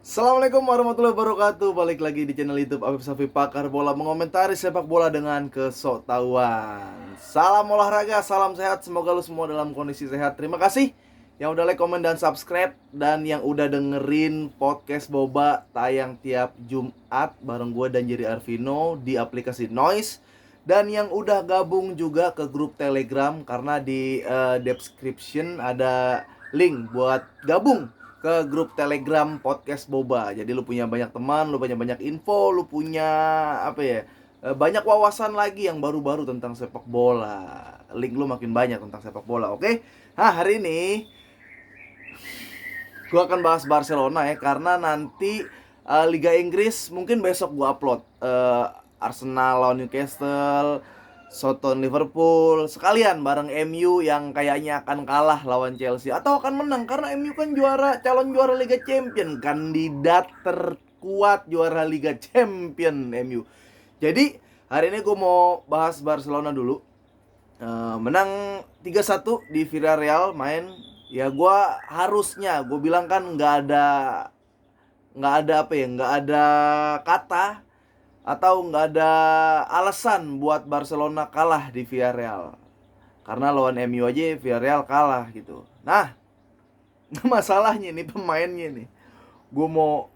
Assalamualaikum warahmatullahi wabarakatuh. Balik lagi di channel YouTube Afif Safi Pakar Bola, mengomentari sepak bola dengan kesoktahuan. Salam olahraga, salam sehat. Semoga lu semua dalam kondisi sehat. Terima kasih yang udah like, komen, dan subscribe, dan yang udah dengerin podcast Boba tayang tiap Jumat bareng gue dan Jerry Arvino di aplikasi Noise, dan yang udah gabung juga ke grup Telegram, karena di description ada link buat gabung ke grup Telegram podcast Boba. Jadi lu punya banyak teman, lu punya banyak info, lu punya banyak wawasan lagi yang baru-baru tentang sepak bola. Link lu makin banyak tentang sepak bola, oke? Hari ini gua akan bahas Barcelona ya, karena nanti Liga Inggris mungkin besok gua upload Arsenal lawan Newcastle, Soton Liverpool, sekalian bareng MU yang kayaknya akan kalah lawan Chelsea atau akan menang, karena MU kan juara, calon juara Liga Champion, kandidat terkuat juara Liga Champion MU. Jadi hari ini gue mau bahas Barcelona dulu. Menang 3-1 di Villarreal main. Ya gue bilang kan nggak ada kata atau nggak ada alasan buat Barcelona kalah di Villarreal, karena lawan MU aja Villarreal kalah gitu. Nah, masalahnya nih pemainnya nih.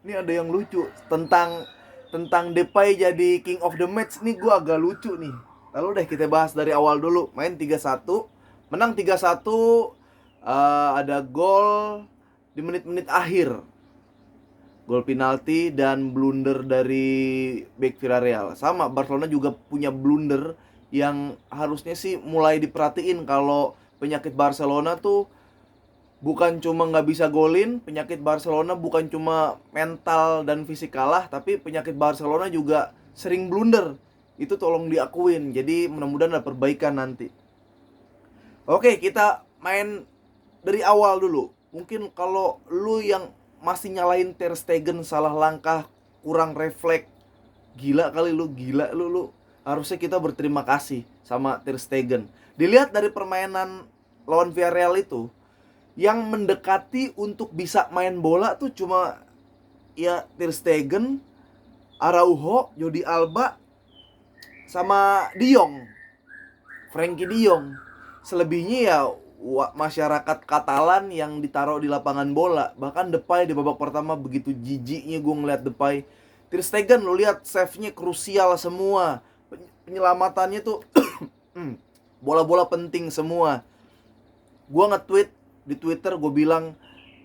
Ini ada yang lucu tentang Depay jadi king of the match nih, gue agak lucu nih. Lalu deh kita bahas dari awal dulu. Main 3-1, menang 3-1, ada gol di menit-menit akhir. Gol penalti dan blunder dari bek Villarreal. Sama, Barcelona juga punya blunder yang harusnya sih mulai diperhatiin. Kalau penyakit Barcelona tuh bukan cuma nggak bisa golin, penyakit Barcelona bukan cuma mental dan fisik kalah, tapi penyakit Barcelona juga sering blunder. Itu tolong diakuin. Jadi mudah-mudahan ada perbaikan nanti. Oke, kita main dari awal dulu. Mungkin kalau lu yang masih nyalain Ter Stegen salah langkah, kurang refleks, gila kali lu, gila lu. Harusnya kita berterima kasih sama Ter Stegen. Dilihat dari permainan lawan Villarreal itu, yang mendekati untuk bisa main bola tuh cuma ya Ter Stegen, Araujo, Jordi Alba, sama De Jong, Frenkie De Jong. Selebihnya ya masyarakat Katalan yang ditaruh di lapangan bola. Bahkan Depay di babak pertama begitu jijiknya gue ngeliat Depay. Ter Stegen lo lihat save-nya krusial semua. Penyelamatannya tuh bola-bola penting semua. Gue nge-tweet di Twitter, gue bilang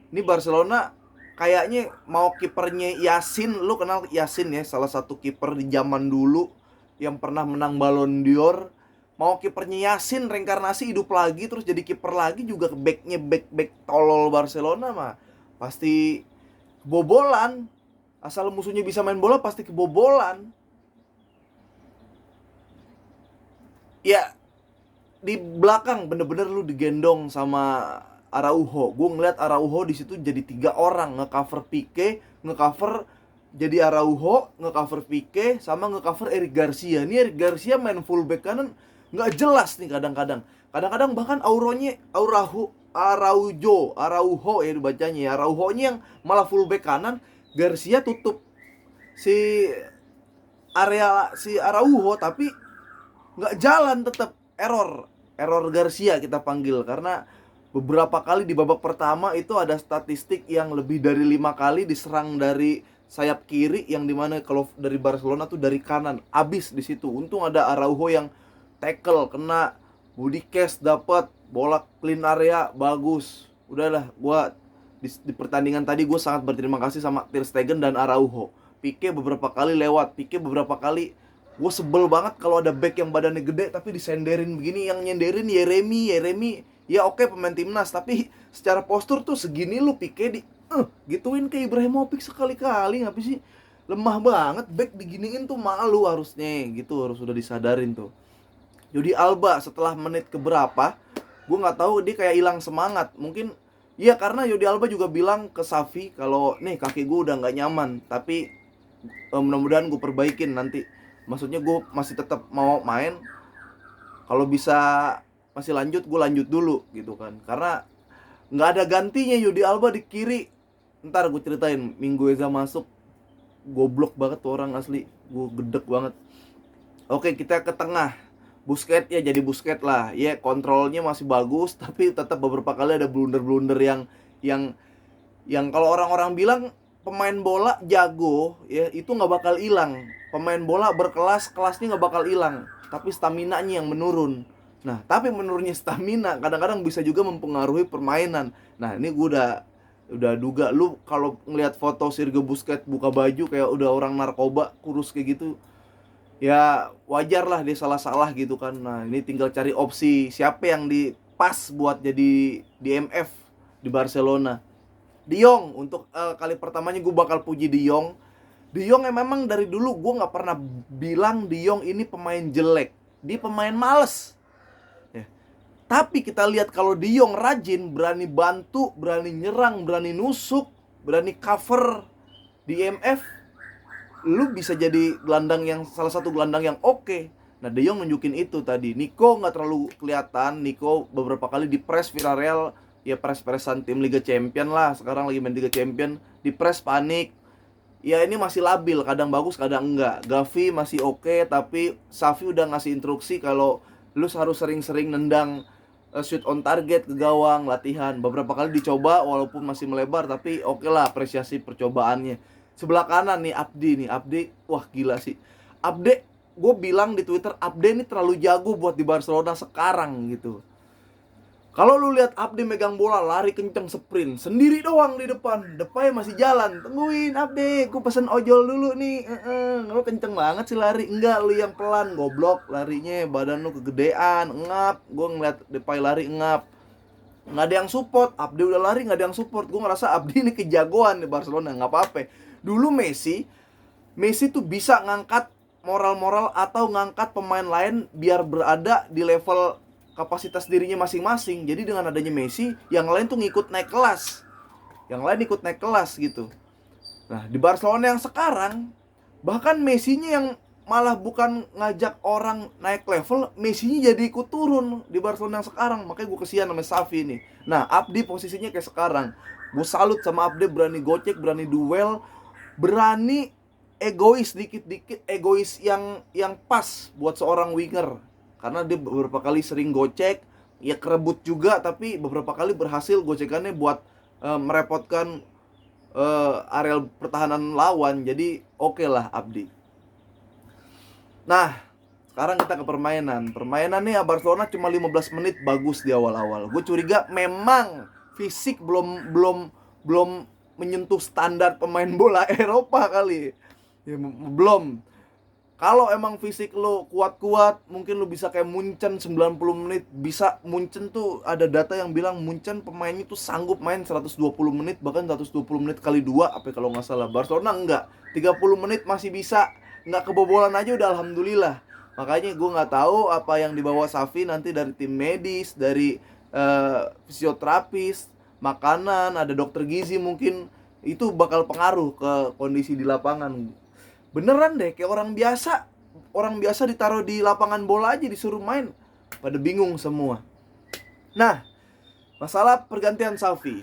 ini Barcelona kayaknya mau kipernya Yasin. Lu kenal Yasin ya, salah satu kiper di zaman dulu yang pernah menang Ballon d'Or. Mau kipernya Yasin reinkarnasi hidup lagi terus jadi kiper lagi, juga backnya back tolol Barcelona mah pasti kebobolan. Asal musuhnya bisa main bola pasti kebobolan. Ya di belakang bener-bener lu digendong sama Araujo. Gue ngeliat Araujo di situ jadi 3 orang, ngecover Pique, ngecover jadi Araujo, ngecover Pique, sama ngecover Eric Garcia. Ini Eric Garcia main fullback kanan nggak jelas nih kadang-kadang. Kadang-kadang bahkan Araujo ya dibacanya ya. Araujo-nya yang malah fullback kanan, Garcia tutup si si Araujo, tapi nggak jalan, tetap error Garcia kita panggil. Karena beberapa kali di babak pertama itu ada statistik yang lebih dari 5 kali diserang dari sayap kiri, yang dimana kalau dari Barcelona tuh dari kanan, abis di situ. Untung ada Araujo yang tackle, kena body cast, dapat bola clean area, bagus. Udahlah, gua di pertandingan tadi gue sangat berterima kasih sama Ter Stegen dan Araujo. Pique beberapa kali lewat, Pique beberapa kali. Gue sebel banget kalau ada back yang badannya gede tapi disenderin begini. Yang nyenderin Yeremi. Ya oke, pemain timnas, tapi secara postur tuh segini lu Pique gituin ke Ibrahimovic sekali-kali. Ngapa sih? Lemah banget, back diginiin tuh malu harusnya gitu, harus sudah disadarin tuh. Jordi Alba setelah menit keberapa, gue nggak tahu, dia kayak hilang semangat. Mungkin iya, karena Jordi Alba juga bilang ke Xavi kalau nih kaki gue udah nggak nyaman, tapi mudah-mudahan gue perbaikin nanti. Maksudnya gue masih tetap mau main, kalau bisa masih lanjut gue lanjut dulu gitu kan. Karena nggak ada gantinya Jordi Alba di kiri. Ntar gue ceritain Mingueza masuk, goblok banget tuh orang asli, gue gedek banget. Oke, kita ke tengah. Busquets ya jadi Busquets lah. Ya kontrolnya masih bagus, tapi tetap beberapa kali ada blunder-blunder yang yang kalau orang-orang bilang pemain bola jago ya itu nggak bakal hilang. Pemain bola berkelas, kelasnya nggak bakal hilang, tapi staminanya yang menurun. Nah, tapi menurunnya stamina kadang-kadang bisa juga mempengaruhi permainan. Nah, ini gue udah duga, lu kalau ngelihat foto Sergio Busquets buka baju kayak udah orang narkoba, kurus kayak gitu, ya wajar lah dia salah-salah gitu kan. Nah, ini tinggal cari opsi siapa yang di pas buat jadi DMF di Barcelona. De Jong untuk kali pertamanya gue bakal puji De Jong. De Jong yang memang dari dulu gue nggak pernah bilang De Jong ini pemain jelek, dia pemain males ya. Tapi kita lihat kalau De Jong rajin, berani bantu, berani nyerang, berani nusuk, berani cover di IMF, lu bisa jadi gelandang yang salah satu gelandang yang oke. Nah, De Jong nunjukin itu tadi. Nico nggak terlalu kelihatan. Nico beberapa kali di press Villarreal, ya press-pressan tim Liga Champion lah. Sekarang lagi main Liga Champion, di press panik. Ya ini masih labil, kadang bagus, kadang enggak. Gavi masih oke, tapi Xavi udah ngasih instruksi kalau lu harus sering-sering nendang shoot on target ke gawang, latihan. Beberapa kali dicoba walaupun masih melebar, tapi oke lah, apresiasi percobaannya. Sebelah kanan nih Abdi, wah gila sih. Abdi, gue bilang di Twitter, Abdi ini terlalu jago buat di Barcelona sekarang gitu. Kalau lu lihat Abdi megang bola, lari kenceng, sprint sendiri doang di depan, Depay masih jalan. Tungguin Abdi, gue pesen ojol dulu nih. Lu kenceng banget sih lari. Enggak, lu yang pelan, goblok larinya, badan lu kegedean, ngap. Gue ngeliat Depay lari ngap. Nggak ada yang support, Abdi udah lari nggak ada yang support. Gue ngerasa Abdi ini kejagoan di Barcelona, nggak apa-apa. Dulu Messi tuh bisa ngangkat moral-moral atau ngangkat pemain lain biar berada di level kapasitas dirinya masing-masing. Jadi dengan adanya Messi, yang lain tuh ngikut naik kelas. Yang lain ikut naik kelas gitu. Nah, di Barcelona yang sekarang, bahkan Messi-nya yang malah bukan ngajak orang naik level, Messi-nya jadi ikut turun di Barcelona yang sekarang. Makanya gue kesian sama Xavi nih. Nah, Abdi posisinya kayak sekarang. Gue salut sama Abdi, berani gocek, berani duel, berani egois dikit-dikit, egois yang pas buat seorang winger. Karena dia beberapa kali sering gocek, ya kerebut juga, tapi beberapa kali berhasil gocekannya buat merepotkan areal pertahanan lawan. Jadi oke lah Abdi. Nah, sekarang kita ke permainan. Permainan nih Barcelona cuma 15 menit bagus di awal-awal. Gue curiga memang fisik belum menyentuh standar pemain bola Eropa kali. Ya, belum. Kalau emang fisik lo kuat-kuat, mungkin lo bisa kayak Munchen 90 menit. Bisa, Munchen tuh ada data yang bilang Munchen pemainnya tuh sanggup main 120 menit, bahkan 120 menit kali 2, apa kalau nggak salah. Barcelona enggak, 30 menit masih bisa. Nggak kebobolan aja udah alhamdulillah. Makanya gue nggak tahu apa yang dibawa Xavi nanti dari tim medis, dari fisioterapis, makanan, ada dokter gizi mungkin. Itu bakal pengaruh ke kondisi di lapangan. Beneran deh, kayak orang biasa ditaruh di lapangan bola aja disuruh main, pada bingung semua. Nah, masalah pergantian Xavi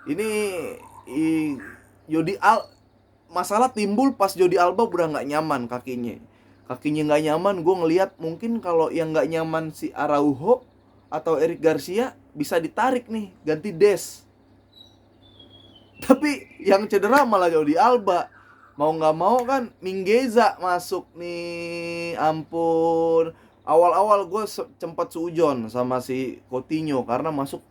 ini, masalah timbul pas Jordi Alba udah nggak nyaman kakinya nggak nyaman. Gue ngelihat mungkin kalau yang nggak nyaman si Araujo atau Eric Garcia bisa ditarik nih ganti Des, tapi yang cedera malah Jordi Alba. Mau nggak mau kan Mingueza masuk nih, ampun. Awal-awal gue sempat seujon sama si Coutinho karena masuk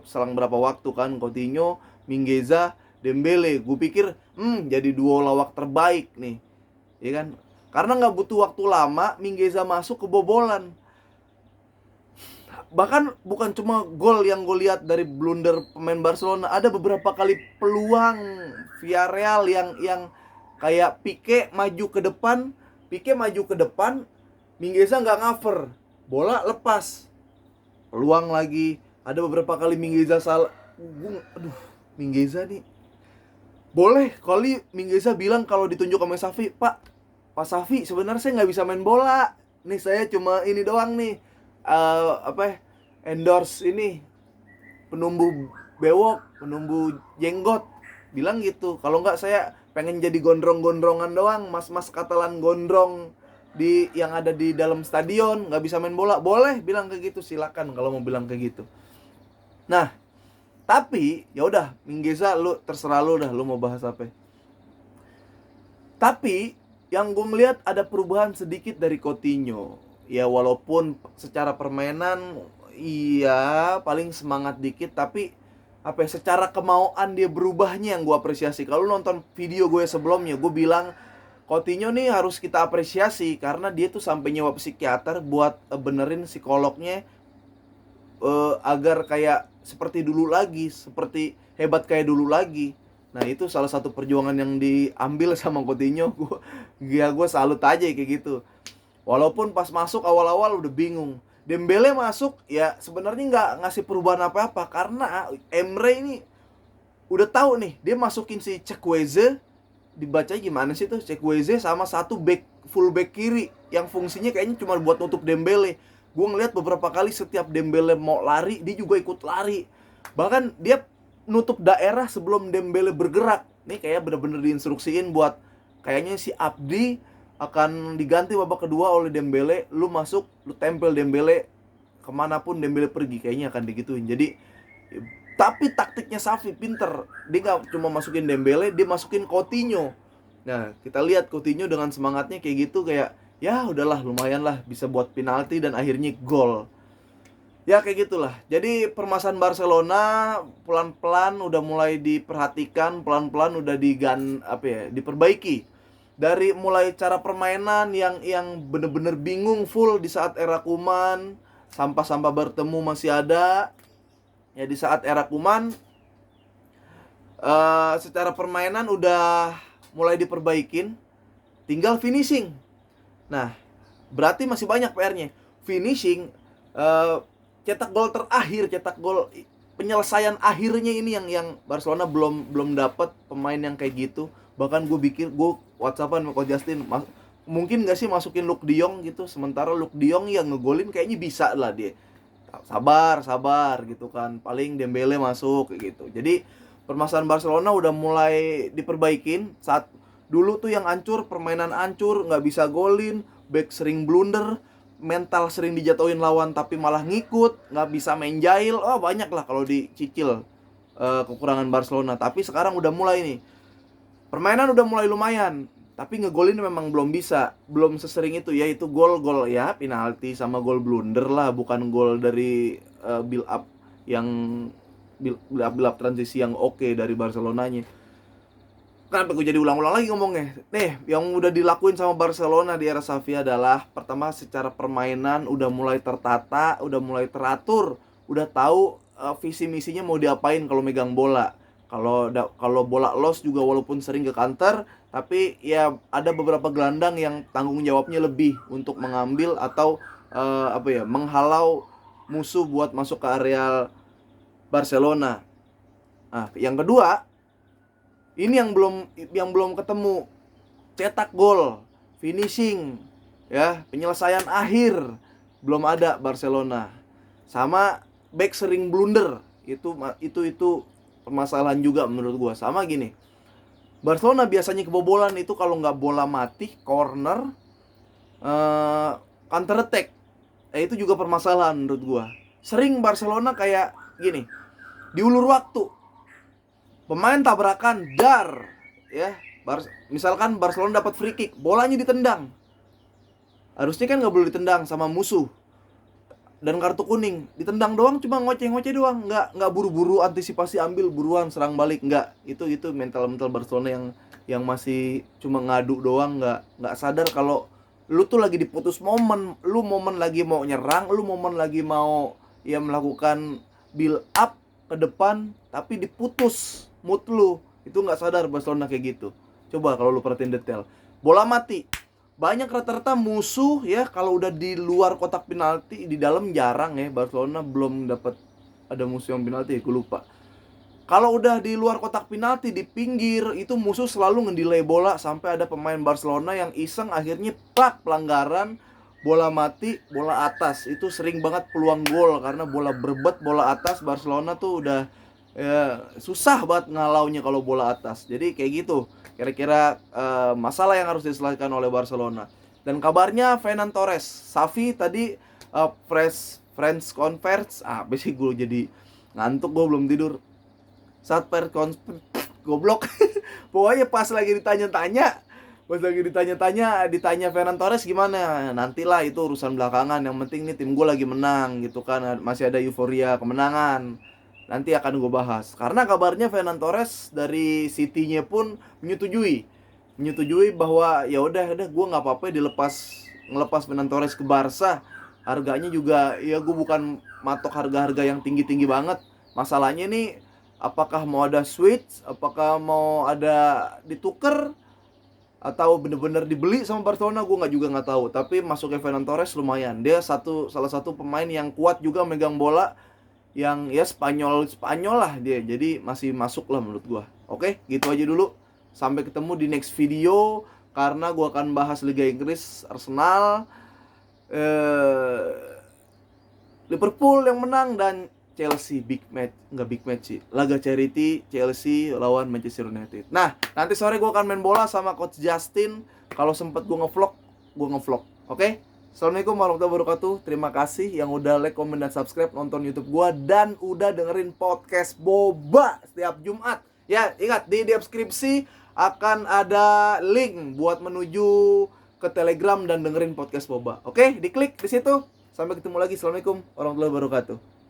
selang berapa waktu kan, Coutinho, Mingueza, Dembele. Gue pikir jadi duo lawak terbaik nih, ya kan? Karena nggak butuh waktu lama, Mingueza masuk kebobolan. Bahkan bukan cuma gol yang gue lihat dari blunder pemain Barcelona, ada beberapa kali peluang Villarreal yang kayak Pique maju ke depan, Mingueza nggak cover, bola lepas, peluang lagi. Ada beberapa kali Mingueza salah. Mingueza nih, boleh kali Mingueza bilang kalau ditunjuk sama Xavi, Pak Xavi sebenarnya saya nggak bisa main bola nih, saya cuma ini doang nih, endorse ini penumbuh bewok, penumbuh jenggot. bilang gitu. Kalau nggak saya pengen jadi gondrong-gondrongan doang, mas-mas Katalan gondrong yang ada di dalam stadion, nggak bisa main bola. Boleh bilang kayak gitu, silakan kalau mau bilang kayak gitu. Nah, tapi ya udah, Minggeza lu terserah lu dah, lu mau bahas apa. Tapi yang gue melihat ada perubahan sedikit dari Coutinho. Ya walaupun secara permainan iya paling semangat dikit, tapi apa ya, secara kemauan dia berubahnya yang gue apresiasi. Kalau nonton video gue sebelumnya, gue bilang Coutinho nih harus kita apresiasi karena dia tuh sampai nyewa psikiater buat benerin psikolognya, agar kayak seperti dulu lagi, seperti hebat kayak dulu lagi. Nah itu salah satu perjuangan yang diambil sama Coutinho. Gue salut aja kayak gitu. Walaupun pas masuk awal-awal udah bingung. Dembele masuk ya sebenarnya nggak ngasih perubahan apa-apa karena Emre ini udah tahu nih dia masukin si Chukwueze, dibacanya gimana sih tuh, Chukwueze sama satu back, full back kiri yang fungsinya kayaknya cuma buat nutup Dembele. Gue ngeliat beberapa kali setiap Dembele mau lari dia juga ikut lari. Bahkan dia nutup daerah sebelum Dembele bergerak. Nih kayak bener-bener diinstruksiin buat kayaknya si Abdi akan diganti babak kedua oleh Dembele, lu masuk, lu tempel Dembele kemanapun Dembele pergi, kayaknya akan digituin. Jadi tapi taktiknya Xavi pinter, dia nggak cuma masukin Dembele, dia masukin Coutinho. Nah kita lihat Coutinho dengan semangatnya kayak gitu, kayak ya udahlah lumayan lah bisa buat penalti dan akhirnya gol. Ya kayak gitulah. Jadi permasalahan Barcelona pelan-pelan udah mulai diperhatikan, pelan-pelan udah diperbaiki. Dari mulai cara permainan yang bener-bener bingung full di saat era Koeman, sampah-sampah bertemu masih ada. Ya di saat era Koeman, secara permainan udah mulai diperbaikin, tinggal finishing. Nah, berarti masih banyak PR-nya. Finishing, cetak gol terakhir, cetak gol penyelesaian akhirnya ini yang Barcelona belum dapat pemain yang kayak gitu. Bahkan gue WhatsAppan sama Coach Justin, mungkin gak sih masukin Luuk de Jong gitu. Sementara Luuk de Jong yang ngegolin kayaknya bisa lah dia. Sabar gitu kan, paling Dembele masuk kayak gitu. Jadi permasalahan Barcelona udah mulai diperbaikin. Saat dulu tuh yang hancur, permainan hancur, gak bisa golin, back sering blunder, mental sering dijatuhin lawan tapi malah ngikut, gak bisa main jahil. Oh banyak lah kalau dicicil kekurangan Barcelona. Tapi sekarang udah mulai nih, permainan udah mulai lumayan, tapi ngegolin memang belum bisa, belum sesering itu. Ya itu gol-gol ya penalti sama gol blunder lah, bukan gol dari build up transisi yang oke dari Barcelonanya. Kenapa gue jadi ulang-ulang lagi ngomongnya? Yang udah dilakuin sama Barcelona di era Xavi adalah pertama, secara permainan udah mulai tertata, udah mulai teratur, udah tahu visi misinya mau diapain kalau megang bola. Kalau bola loss juga walaupun sering ke counter, tapi ya ada beberapa gelandang yang tanggung jawabnya lebih untuk mengambil atau menghalau musuh buat masuk ke area Barcelona. Nah, yang kedua, ini yang belum ketemu, cetak gol, finishing, ya, penyelesaian akhir belum ada Barcelona. Sama back sering blunder, itu permasalahan juga menurut gua. Sama gini, Barcelona biasanya kebobolan itu kalau nggak bola mati, corner, counter attack. Itu juga permasalahan menurut gua. Sering Barcelona kayak gini, diulur waktu, pemain tabrakan, dar, ya. Misalkan Barcelona dapat free kick, bolanya ditendang. Harusnya kan nggak boleh ditendang sama musuh. Dan kartu kuning, ditendang doang, cuma ngoceh-ngoceh doang, nggak buru-buru antisipasi, ambil buruan serang balik, nggak. Itu mental Barcelona yang masih cuma ngadu doang, nggak sadar kalau lu tuh lagi diputus momen, lu momen lagi mau nyerang, lu momen lagi mau ya melakukan build up ke depan, tapi diputus mood lu. Itu nggak sadar Barcelona kayak gitu. Coba kalau lu perhatiin detail, bola mati, banyak rata-rata musuh ya kalau udah di luar kotak penalti, di dalam jarang ya. Barcelona belum dapat ada musuh yang penalti, gue lupa. Kalau udah di luar kotak penalti, di pinggir, itu musuh selalu ngedelay bola sampai ada pemain Barcelona yang iseng akhirnya pelanggaran, bola mati, bola atas. Itu sering banget peluang gol karena bola berbet, bola atas. Barcelona tuh udah ya susah banget ngalaunya kalau bola atas. Jadi kayak gitu kira-kira masalah yang harus diselesaikan oleh Barcelona. Dan kabarnya Fernan Torres, Xavi tadi Friends Conference, sih gue jadi ngantuk, gue belum tidur. Saat goblok. Pokoknya pas lagi ditanya Fernan Torres gimana, nantilah itu urusan belakangan, yang penting nih tim gue lagi menang gitu kan, masih ada euforia kemenangan, nanti akan gue bahas. Karena kabarnya Fernan Torres dari City-nya pun menyetujui bahwa ya udah gue nggak apa-apa ngelepas Fernan Torres ke Barca. Harganya juga ya gue bukan matok harga-harga yang tinggi-tinggi banget. Masalahnya nih, apakah mau ada switch, apakah mau ada ditukar, atau bener-bener dibeli sama Barcelona, gue nggak tahu. Tapi masuknya Fernan Torres lumayan, dia salah satu pemain yang kuat juga megang bola, yang ya Spanyol lah dia, jadi masih masuk lah menurut gue. Oke, gitu aja dulu, sampai ketemu di next video, karena gue akan bahas Liga Inggris, Arsenal, Liverpool yang menang, dan Chelsea nggak big match sih, laga charity Chelsea lawan Manchester United. Nah, nanti sore gue akan main bola sama Coach Justin. Kalau sempet gue ngevlog. Oke? Assalamualaikum warahmatullahi wabarakatuh. Terima kasih yang udah like, komen, dan subscribe, nonton YouTube gue, dan udah dengerin podcast Boba setiap Jumat. Ya, ingat di deskripsi akan ada link buat menuju ke Telegram dan dengerin podcast Boba. Oke? Diklik di situ. Sampai ketemu lagi. Assalamualaikum warahmatullahi wabarakatuh.